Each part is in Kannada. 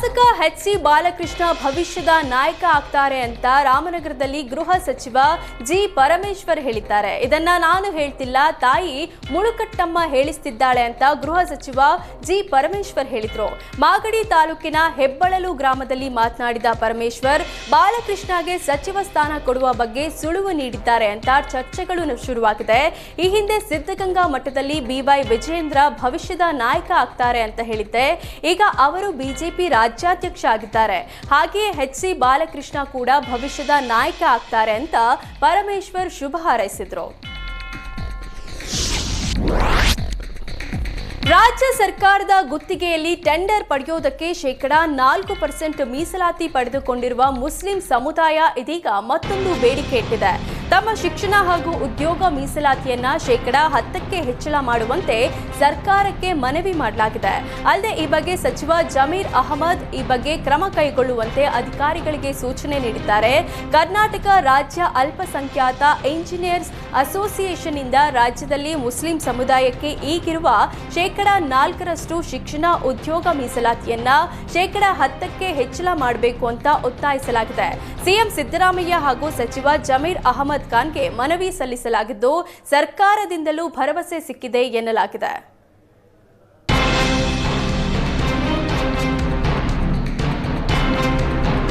ಶಾಸಕ ಎಚ್.ಸಿ. ಬಾಲಕೃಷ್ಣ ಭವಿಷ್ಯದ ನಾಯಕ ಆಗ್ತಾರೆ ಅಂತ ರಾಮನಗರದಲ್ಲಿ ಗೃಹ ಸಚಿವ ಜಿ. ಪರಮೇಶ್ವರ್ ಹೇಳಿದ್ದಾರೆ. ಇದನ್ನ ನಾನು ಹೇಳ್ತಿಲ್ಲ, ತಾಯಿ ಮುಳುಕಟ್ಟಮ್ಮ ಹೇಳಿಸ್ತಿದ್ದಾಳೆ ಅಂತ ಗೃಹ ಸಚಿವ ಜಿ. ಪರಮೇಶ್ವರ್ ಹೇಳಿದ್ರು. ಮಾಗಡಿ ತಾಲೂಕಿನ ಹೆಬ್ಬಳಲು ಗ್ರಾಮದಲ್ಲಿ ಮಾತನಾಡಿದ ಪರಮೇಶ್ವರ್, ಬಾಲಕೃಷ್ಣಗೆ ಸಚಿವ ಸ್ಥಾನ ಕೊಡುವ ಬಗ್ಗೆ ಸುಳುವು ನೀಡಿದ್ದಾರೆ ಅಂತ ಚರ್ಚೆಗಳು ಶುರುವಾಗಿದೆ. ಈ ಹಿಂದೆ ಸಿದ್ಧಗಂಗಾ ಮಠದಲ್ಲಿ ಬಿ.ವೈ. ವಿಜಯೇಂದ್ರ ಭವಿಷ್ಯದ ನಾಯಕ ಆಗ್ತಾರೆ ಅಂತ ಹೇಳಿದ್ದೆ. ಈಗ ಅವರು ಬಿಜೆಪಿ ರಾಜ್ಯಾಧ್ಯಕ್ಷ ಆಗಿದ್ದಾರೆ. ಹಾಗೆಯೇ ಎಚ್.ಸಿ. ಬಾಲಕೃಷ್ಣ ಕೂಡ ಭವಿಷ್ಯದ ನಾಯಕ ಆಗ್ತಾರೆ ಅಂತ ಪರಮೇಶ್ವರ್ ಶುಭ ಹಾರೈಸಿದ್ರು. ರಾಜ್ಯ ಸರ್ಕಾರದ ಗುತ್ತಿಗೆಯಲ್ಲಿ ಟೆಂಡರ್ ಪಡೆಯುವುದಕ್ಕೆ ಶೇಕಡಾ 4% ಮೀಸಲಾತಿ ಪಡೆದುಕೊಂಡಿರುವ ಮುಸ್ಲಿಂ ಸಮುದಾಯ ಇದೀಗ ಮತ್ತೊಂದು ಬೇಡಿಕೆ ಇಟ್ಟಿದೆ. ತಮ್ಮ ಶಿಕ್ಷಣ ಹಾಗೂ ಉದ್ಯೋಗ ಮೀಸಲಾತಿಯನ್ನ ಶೇಕಡಾ 10ಕ್ಕೆ ಹೆಚ್ಚಳ ಮಾಡುವಂತೆ ಸರ್ಕಾರಕ್ಕೆ ಮನವಿ ಮಾಡಲಾಗಿದೆ. ಅಲ್ಲದೆ ಈ ಬಗ್ಗೆ ಸಚಿವ ಜಮೀರ್ ಅಹಮದ್ ಈ ಬಗ್ಗೆ ಕ್ರಮ ಕೈಗೊಳ್ಳುವಂತೆ ಅಧಿಕಾರಿಗಳಿಗೆ ಸೂಚನೆ ನೀಡಿದ್ದಾರೆ. ಕರ್ನಾಟಕ ರಾಜ್ಯ ಅಲ್ಪಸಂಖ್ಯಾತ ಇಂಜಿನಿಯರ್ಸ್ ಅಸೋಸಿಯೇಷನ್ ಇಂದ ರಾಜ್ಯದಲ್ಲಿ ಮುಸ್ಲಿಂ ಸಮುದಾಯಕ್ಕೆ ಈಗಿರುವ ಶೇಕಡಾ 4% ಶಿಕ್ಷಣ ಉದ್ಯೋಗ ಮೀಸಲಾತಿಯನ್ನ ಶೇಕಡಾ 10ಕ್ಕೆ ಹೆಚ್ಚಳ ಮಾಡಬೇಕು ಅಂತ ಒತ್ತಾಯಿಸಲಾಗಿದೆ. ಸಿಎಂ ಸಿದ್ದರಾಮಯ್ಯ ಹಾಗೂ ಸಚಿವ ಜಮೀರ್ ಅಹಮದ್ ಖಾನ್ಗೆ ಮನವಿ ಸಲ್ಲಿಸಲಾಗಿದ್ದು, ಸರ್ಕಾರದಿಂದಲೂ ಭರವಸೆ ಸಿಕ್ಕಿದೆ ಎನ್ನಲಾಗಿದೆ.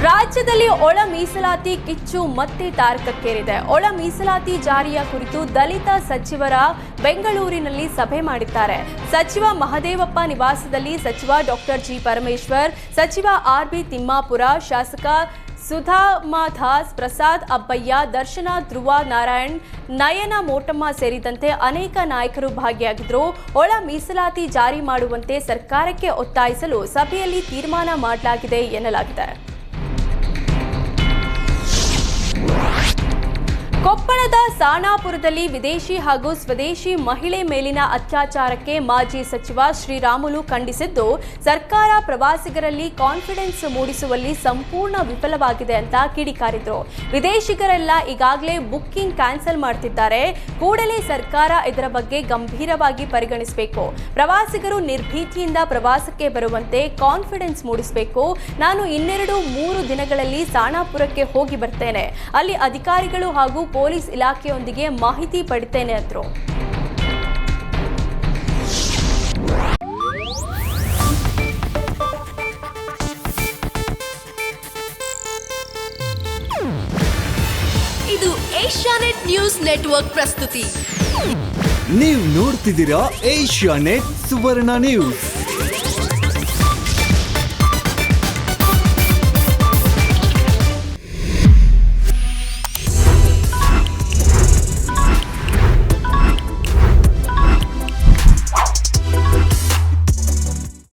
ರಾಜ್ಯದಲ್ಲಿ ಒಳ ಮೀಸಲಾತಿ ಕಿಚ್ಚು ಮತ್ತೆ ತಾರಕಕ್ಕೇರಿದೆ. ಒಳ ಮೀಸಲಾತಿ ಜಾರಿಯ ಕುರಿತು ದಲಿತ ಸಚಿವರ ಬೆಂಗಳೂರಿನಲ್ಲಿ ಸಭೆ ಮಾಡಿದ್ದಾರೆ. ಸಚಿವ ಮಹದೇವಪ್ಪ ನಿವಾಸದಲ್ಲಿ ಸಚಿವ ಡಾಕ್ಟರ್ ಜಿ. ಪರಮೇಶ್ವರ್, ಸಚಿವ ಆರ್.ಬಿ. ತಿಮ್ಮಾಪುರ, ಶಾಸಕ ಸುಧಾಮದಾಸ್, ಪ್ರಸಾದ್ ಅಬ್ಬಯ್ಯ, ದರ್ಶನ ಧ್ರುವ ನಾರಾಯಣ್, ನಯನ ಮೋಟಮ್ಮ ಸೇರಿದಂತೆ ಅನೇಕ ನಾಯಕರು ಭಾಗಿಯಾಗಿದ್ದರು. ಒಳ ಮೀಸಲಾತಿ ಜಾರಿ ಮಾಡುವಂತೆ ಸರ್ಕಾರಕ್ಕೆ ಒತ್ತಾಯಿಸಲು ಸಭೆಯಲ್ಲಿ ತೀರ್ಮಾನ ಮಾಡಲಾಗಿದೆ ಎನ್ನಲಾಗಿದೆ. ಕೊಪ್ಪಳದ ಸಾಣಾಪುರದಲ್ಲಿ ವಿದೇಶಿ ಹಾಗೂ ಸ್ವದೇಶಿ ಮಹಿಳೆ ಮೇಲಿನ ಅತ್ಯಾಚಾರಕ್ಕೆ ಮಾಜಿ ಸಚಿವ ಶ್ರೀರಾಮುಲು ಖಂಡಿಸಿದ್ದು, ಸರ್ಕಾರ ಪ್ರವಾಸಿಗರಲ್ಲಿ ಕಾನ್ಫಿಡೆನ್ಸ್ ಮೂಡಿಸುವಲ್ಲಿ ಸಂಪೂರ್ಣ ವಿಫಲವಾಗಿದೆ ಅಂತ ಕಿಡಿಕಾರಿದ್ರು. ವಿದೇಶಿಗರೆಲ್ಲ ಈಗಾಗಲೇ ಬುಕ್ಕಿಂಗ್ ಕ್ಯಾನ್ಸಲ್ ಮಾಡ್ತಿದ್ದಾರೆ. ಕೂಡಲೇ ಸರ್ಕಾರ ಇದರ ಬಗ್ಗೆ ಗಂಭೀರವಾಗಿ ಪರಿಗಣಿಸಬೇಕು. ಪ್ರವಾಸಿಗರು ನಿರ್ಭೀತಿಯಿಂದ ಪ್ರವಾಸಕ್ಕೆ ಬರುವಂತೆ ಕಾನ್ಫಿಡೆನ್ಸ್ ಮೂಡಿಸಬೇಕು. ನಾನು 2-3 ದಿನಗಳಲ್ಲಿ ಸಾಣಾಪುರಕ್ಕೆ ಹೋಗಿ ಬರ್ತೇನೆ. ಅಲ್ಲಿ ಅಧಿಕಾರಿಗಳು ಹಾಗೂ ಪೊಲೀಸ್ ಇಲಾಖೆಯೊಂದಿಗೆ ಮಾಹಿತಿ ಪಡಿತೇನೆ ಅಂದ್ರು. ಇದು ಏಷ್ಯಾನೆಟ್ ನ್ಯೂಸ್ ನೆಟ್ವರ್ಕ್ ಪ್ರಸ್ತುತಿ. ನೀವು ನೋಡ್ತಿದ್ದೀರಾ ಏಷ್ಯಾನೆಟ್ ಸುವರ್ಣ ನ್ಯೂಸ್.